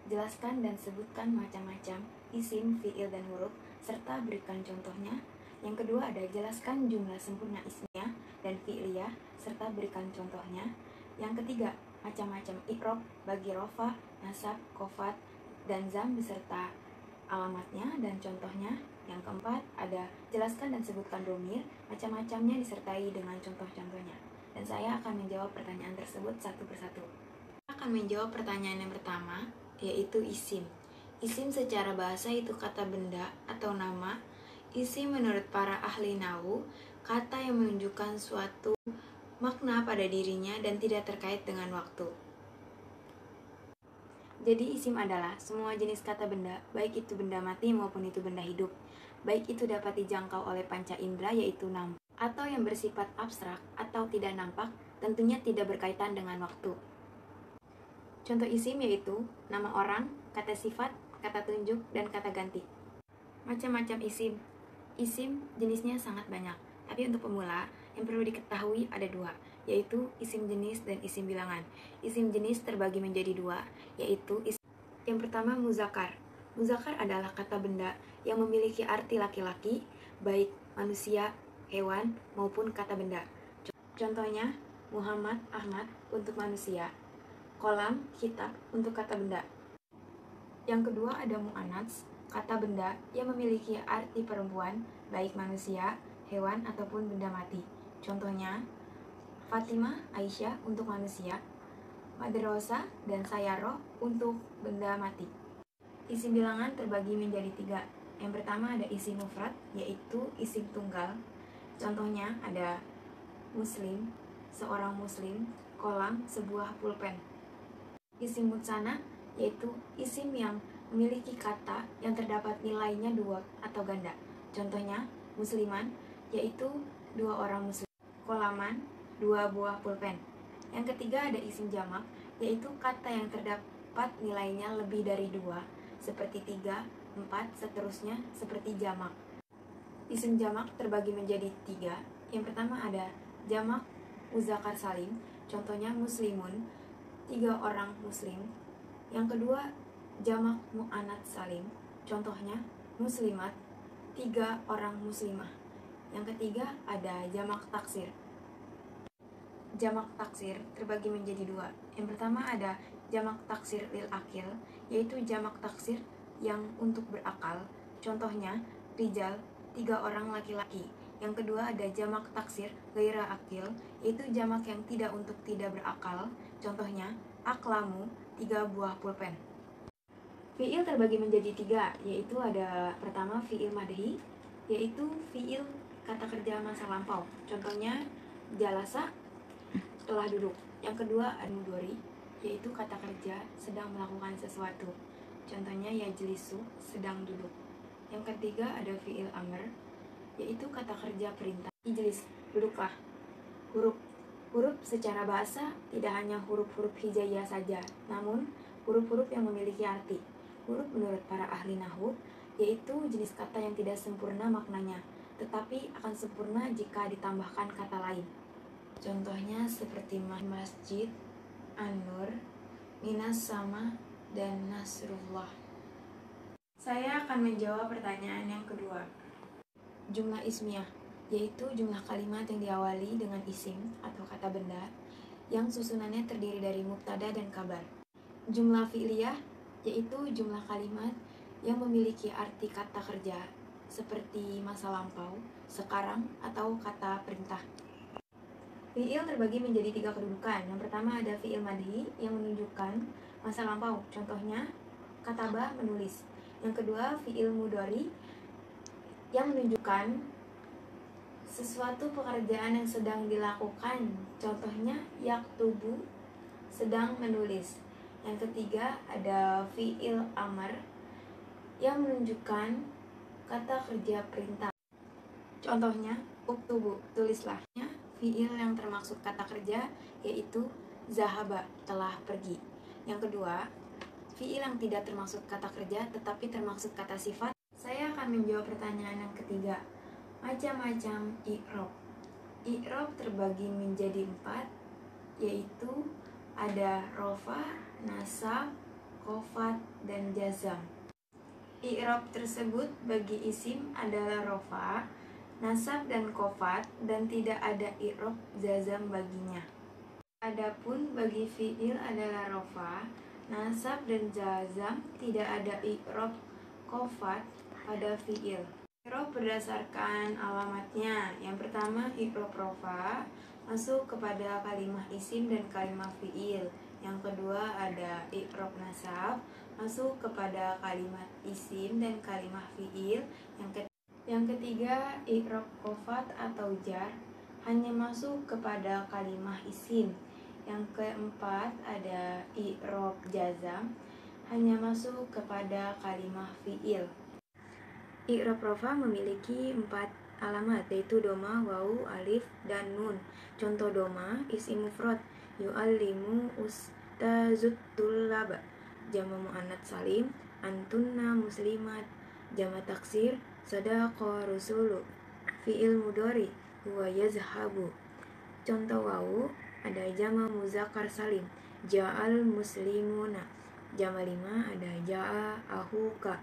Jelaskan dan sebutkan macam-macam isim, fiil, dan huruf, serta berikan contohnya. Yang kedua ada jelaskan jumlah sempurna ismiyah dan fi'liyah, serta berikan contohnya. Yang ketiga, macam-macam i'rab bagi rofa, nasab, khofat, dan zam beserta alamatnya dan contohnya. Yang keempat, ada jelaskan dan sebutkan dhamir, macam-macamnya disertai dengan contoh-contohnya. Dan saya akan menjawab pertanyaan tersebut satu persatu. Saya akan menjawab pertanyaan yang pertama, yaitu isim. Isim secara bahasa itu kata benda atau nama. Isim menurut para ahli nahwu, kata yang menunjukkan suatu makna pada dirinya dan tidak terkait dengan waktu. Jadi isim adalah semua jenis kata benda, baik itu benda mati maupun itu benda hidup. Baik itu dapat dijangkau oleh panca indera yaitu nampak, atau yang bersifat abstrak atau tidak nampak, tentunya tidak berkaitan dengan waktu. Contoh isim yaitu nama orang, kata sifat, kata tunjuk, dan kata ganti. Macam-macam isim. Isim jenisnya sangat banyak, tapi untuk pemula yang perlu diketahui ada dua, yaitu isim jenis dan isim bilangan. Isim jenis terbagi menjadi dua, yaitu yang pertama muzakkar. Muzakkar adalah kata benda yang memiliki arti laki-laki, baik manusia, hewan, maupun kata benda. Contohnya, Muhammad, Ahmad untuk manusia, kolam, kitab untuk kata benda. Yang kedua ada mu'annats, kata benda yang memiliki arti perempuan, baik manusia, hewan, ataupun benda mati. Contohnya, Fatimah, Aisyah untuk manusia, madrasah, dan sayyarah untuk benda mati. Isim bilangan terbagi menjadi tiga. Yang pertama ada isim mufrad, yaitu isim tunggal. Contohnya ada muslim, seorang muslim, kolam, sebuah pulpen. Isim mutsana yaitu isim yang memiliki kata yang terdapat nilainya dua atau ganda. Contohnya musliman yaitu dua orang muslim, kolaman, dua buah pulpen. Yang ketiga ada isim jamak, yaitu kata yang terdapat nilainya lebih dari dua, seperti 3, 4, seterusnya seperti jamak. Isim jamak terbagi menjadi 3. Yang pertama ada jamak muzakkar salim, contohnya muslimun, 3 orang muslim. Yang kedua jamak mu'annats salim, contohnya muslimat, 3 orang muslimah. Yang ketiga ada jamak taksir. Jamak taksir terbagi menjadi 2. Yang pertama ada jamak taksir lil akil, yaitu jamak taksir yang untuk berakal. Contohnya rijal, 3 orang laki-laki. Yang kedua ada jamak taksir ghaira akil, yaitu jamak yang tidak untuk tidak berakal. Contohnya aklamu, 3 buah pulpen. Fiil terbagi menjadi 3, yaitu ada pertama fiil madhi, yaitu fiil kata kerja masa lampau. Contohnya jalasa, telah duduk. Yang kedua ada mudhari, yaitu kata kerja sedang melakukan sesuatu. Contohnya yajlisu, sedang duduk. Yang ketiga ada fiil amr, yaitu kata kerja perintah. Ijlis, duduklah. Huruf secara bahasa tidak hanya huruf-huruf hijaiyah saja, namun huruf-huruf yang memiliki arti. Huruf menurut para ahli nahwu yaitu jenis kata yang tidak sempurna maknanya, tetapi akan sempurna jika ditambahkan kata lain. Contohnya seperti masjid, an-nur, minas sama, dan nasrullah. Saya akan menjawab pertanyaan yang kedua. Jumlah ismiyah yaitu jumlah kalimat yang diawali dengan isim atau kata benda yang susunannya terdiri dari mubtada dan kabar. Jumlah fi'liyah yaitu jumlah kalimat yang memiliki arti kata kerja seperti masa lampau, sekarang, atau kata perintah. Fi'il terbagi menjadi 3 kedudukan. Yang pertama ada fi'il madhi yang menunjukkan masa lampau, contohnya kataba, menulis. Yang kedua fi'il mudhari yang menunjukkan sesuatu pekerjaan yang sedang dilakukan, contohnya yaktubu, sedang menulis. Yang ketiga ada fi'il amr yang menunjukkan kata kerja perintah, contohnya uktubu, tulislah. Fi'il yang termaksud kata kerja yaitu zahaba, telah pergi. Yang kedua fi'il yang tidak termaksud kata kerja tetapi termaksud kata sifat. Saya akan menjawab pertanyaan yang ketiga. Macam-macam i'rab. I'rab terbagi menjadi 4, yaitu ada rofa, nasab, khofat, dan jazam. I'rab tersebut bagi isim adalah rofa, nasab dan khofat, dan tidak ada i'rab jazam baginya. Adapun bagi fi'il adalah rofa, nasab dan jazam, tidak ada i'rab khofat pada fi'il. I'rab berdasarkan alamatnya. Yang pertama i'rab rofa, masuk kepada kalimah isim dan kalimah fi'il. Yang kedua ada i'rab nasab, masuk kepada kalimat isim dan kalimah fi'il. Yang ketiga i'rab khofat atau jar, hanya masuk kepada kalimah isim. Yang keempat ada i'rab jazam, hanya masuk kepada kalimah fi'il. I'rab rofa memiliki 4 alamat, yaitu doma, wawu, alif, dan nun. Contoh doma, isim mufrad, yu'allimu ustazut tullab, jama muannats salim, antunna muslimat, jama taksir, sadaqa rusulu, fi'il mudhari, huwa yazhabu. Contoh wawu, ada jama muzakkar salim, ja'al muslimuna, jama 5 ada ja'a ahuka.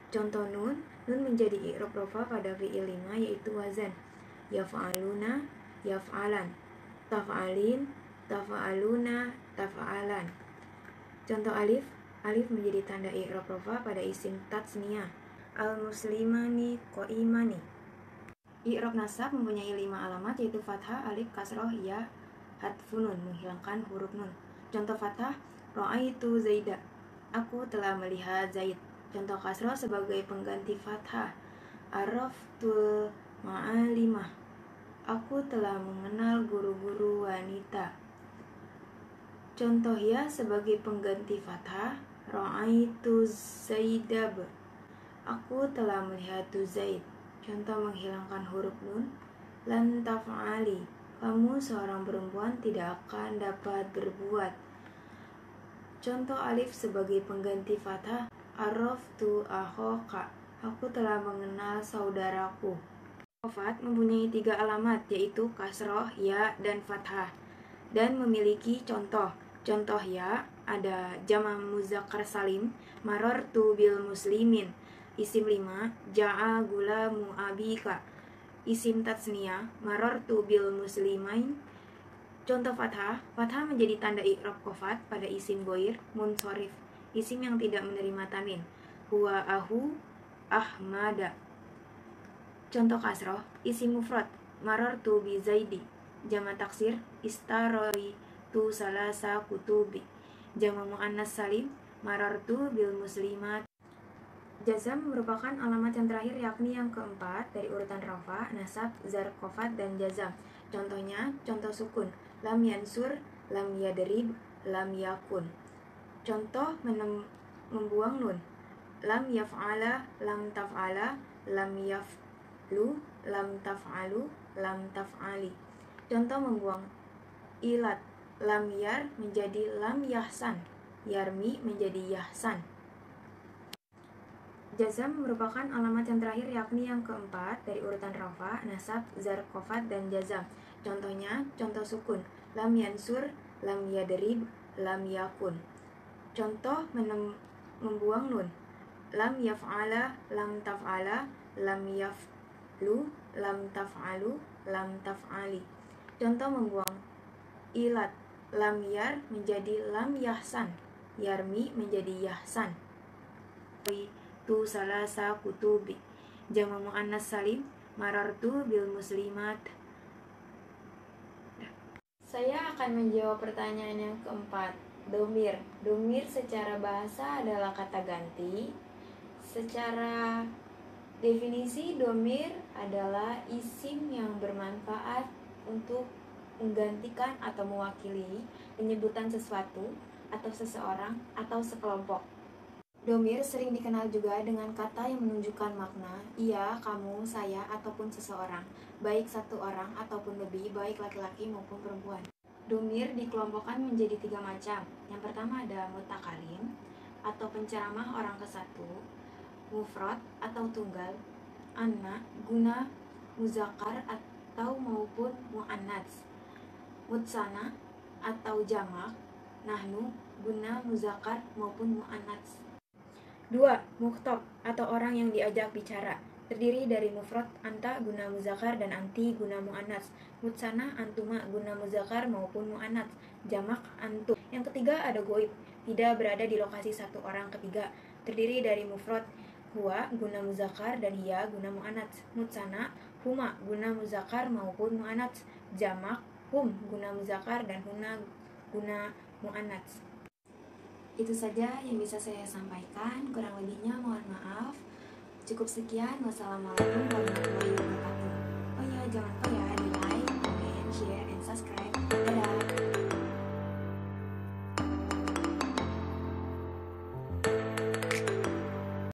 Contoh nun menjadi i'rab rofa pada fi'il 5, yaitu wazan, yaf'aluna, yaf'alan, taf'alin, taf'aluna, taf'alan. Contoh alif menjadi tanda i'rab rofa pada isim tatsniyah, al-muslimani qa'imani. I'rab nasab mempunyai 5 alamat, yaitu fathah, alif, kasroh, ya, hadfun nun, menghilangkan huruf nun. Contoh fathah, ra'aitu zaida, aku telah melihat Zaid. Contoh kasroh sebagai pengganti fathah, araftul ma'alimah, aku telah mengenal guru-guru wanita. Contoh ya sebagai pengganti fathah, ra'aitu zaidab, aku telah melihat Zaid. Contoh menghilangkan huruf nun, lan taf'ali, kamu seorang perempuan tidak akan dapat berbuat. Contoh alif sebagai pengganti fathah, araftu akhoka, aku telah mengenal saudaraku. Khofat mempunyai 3 alamat, yaitu kasroh, ya, dan fathah, dan memiliki contoh. Contoh ya ada jama muzakkar salim, marartu bil muslimin, isim 5, ja'a gulamu abika, isim tatsniyah, marartu bil muslimain. Contoh fathah menjadi tanda i'rab khofat pada isim goir munsorif, isim yang tidak menerima tanwin, huwa ahu ahmada. Contoh kasroh, isim mufrad, marartu bi zaidi, jama taksir, istaroi tu salasa kutubi, jama muannas salim, marartu bil muslimat. Jazam merupakan alamat yang terakhir, yakni yang keempat dari urutan rafa, nasab, zar, khofat, dan jazam. Contohnya, contoh sukun, lam yansur, lam yadrib, lam yakun. Contoh membuang nun, lam yaf'ala, lam taf'ala, lam yaf'lu, lam taf'alu, lam taf'ali. Contoh membuang ilat, lam yar menjadi lam yahsan, yarmi menjadi yahsan. Jazam merupakan alamat yang terakhir, yakni yang keempat dari urutan rafa, nasab, zar, khofat, dan jazam. Contohnya, contoh sukun, lam yansur, lam yadrib, lam yakun. Contoh membuang nun, lam yaf'ala, lam taf'ala, lam yaf'lu, lam taf'alu, lam taf'ali. Contoh membuang ilat, lam yar menjadi lam yahsan, yarmi menjadi yahsan. Tu salasa kutubi, jama muannas salim, marartu bil muslimat. Saya akan menjawab pertanyaan yang keempat. Domir secara bahasa adalah kata ganti. Secara definisi, domir adalah isim yang bermanfaat untuk menggantikan atau mewakili penyebutan sesuatu atau seseorang atau sekelompok. Domir sering dikenal juga dengan kata yang menunjukkan makna ia, kamu, saya, ataupun seseorang, baik satu orang ataupun lebih, baik laki-laki maupun perempuan. Domir dikelompokkan menjadi 3 macam. Yang pertama ada mutakalim atau penceramah orang kesatu, mufrad atau tunggal, anak guna muzakkar atau maupun muannats, mutsana atau jamak, nahnu guna muzakkar maupun muannats. 2. Mukhotab atau orang yang diajak bicara. Terdiri dari mufrad anta guna muzakkar dan anti guna muannats, mutsana antuma guna muzakkar maupun muannats, jamak antum. Yang ketiga ada goib, tidak berada di lokasi satu orang ketiga. Terdiri dari mufrad huwa guna muzakkar dan hiya guna muannats, mutsana huma guna muzakkar maupun muannats, jamak hum guna muzakkar dan huna guna muannats. Itu saja yang bisa saya sampaikan, kurang lebihnya mohon maaf. Cukup sekian, wassalamualaikum warahmatullahi wabarakatuh. Oh iya, jangan lupa